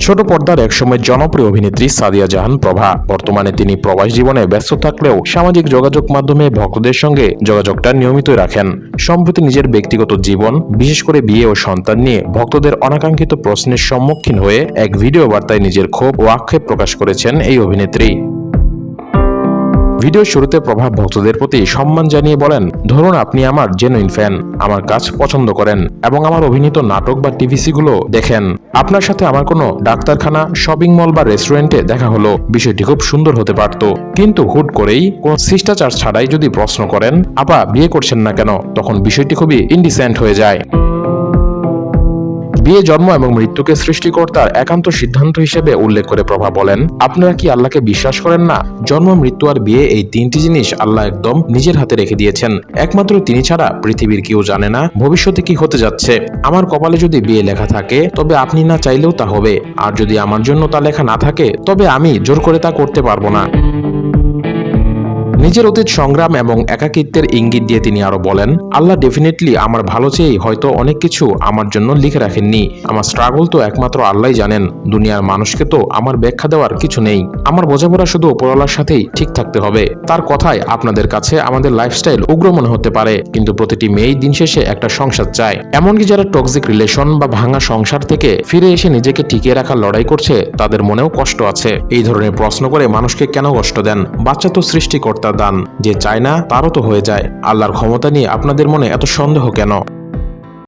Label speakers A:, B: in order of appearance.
A: ছোট পর্দার একসময় জনপ্রিয় অভিনেত্রী সাদিয়া জাহান প্রভা। বর্তমানে তিনি প্রবাস জীবনে ব্যস্ত থাকলেও সামাজিক যোগাযোগ মাধ্যমে ভক্তদের সঙ্গে যোগাযোগটা নিয়মিতই রাখেন। সম্প্রতি নিজের ব্যক্তিগত জীবন, বিশেষ করে বিয়ে ও সন্তান নিয়ে ভক্তদের অনাকাঙ্ক্ষিত প্রশ্নের সম্মুখীন হয়ে এক ভিডিও বার্তায় নিজের ক্ষোভ ও আক্ষেপ প্রকাশ করেছেন এই অভিনেত্রী। ভিডিও শুরুতে প্রভা ভক্তদের প্রতি সম্মান জানিয়ে বলেন, ধরুন আপনি আমার জেনুইন ফ্যান, আমার কাজ পছন্দ করেন এবং আমার অভিনীত নাটক বা টিভিসিগুলো দেখেন। আপনার সাথে আমার কোনো ডাক্তারখানা, শপিং মল বা রেস্টুরেন্টে দেখা হলো, বিষয়টি খুব সুন্দর হতে পারত, কিন্তু হুট করেই কোনো শিষ্টাচার ছাড়াই যদি প্রশ্ন করেন আপা বিয়ে করছেন না কেন, তখন বিষয়টি খুবই ইনডিসেন্ট হয়ে যায়। বিয়ে জন্ম এবং মৃত্যুকে সৃষ্টিকর্তার একান্ত সিদ্ধান্ত হিসেবে উল্লেখ করে প্রভা বলেন, আপনারা কি আল্লাহকে বিশ্বাস করেন না? জন্ম, মৃত্যু আর বিয়ে, এই তিনটি জিনিস আল্লাহ একদম নিজের হাতে রেখে দিয়েছেন। একমাত্র তিনি ছাড়া পৃথিবীর কেউ জানে না ভবিষ্যতে কি হতে যাচ্ছে। আমার কপালে যদি বিয়ে লেখা থাকে তবে আপনি না চাইলেও তা হবে, আর যদি আমার জন্য তা লেখা না থাকে তবে আমি জোর করে তা করতে পারবো না। নিজের অতীত সংগ্রাম এবং একাকিত্বের ইঙ্গিত দিয়ে তিনি আরো বলেন, আল্লাহ ডেফিনেটলি আমার ভালো চেয়েই হয়তো অনেক কিছু আমার জন্য লিখে রাখেননি। আমার স্ট্রাগল তো একমাত্র আল্লাহই জানেন। দুনিয়ার মানুষকে তো আমার ব্যাখ্যা দেওয়ার কিছু নেই। আমার বোঝাপড়া শুধু উপরওয়ালার সাথেই ঠিক থাকতে হবে। তার কথায় আপনাদের কাছে আমাদের লাইফস্টাইল উগ্র মনে হতে পারে, কিন্তু প্রতিটি মেয়েই দিন শেষে একটা সংসার চায়। এমনকি যারা টক্সিক রিলেশন বা ভাঙা সংসার থেকে ফিরে এসে নিজেকে টিকিয়ে রাখার লড়াই করছে, তাদের মনেও কষ্ট আছে। এই ধরনের প্রশ্ন করে মানুষকে কেন কষ্ট দেন? বাচ্চা তো সৃষ্টিকর্তা দান, যে চায় না তারও তো হয়ে যায়। আল্লাহর ক্ষমতা নিয়ে আপনাদের মনে এত সন্দেহ কেন?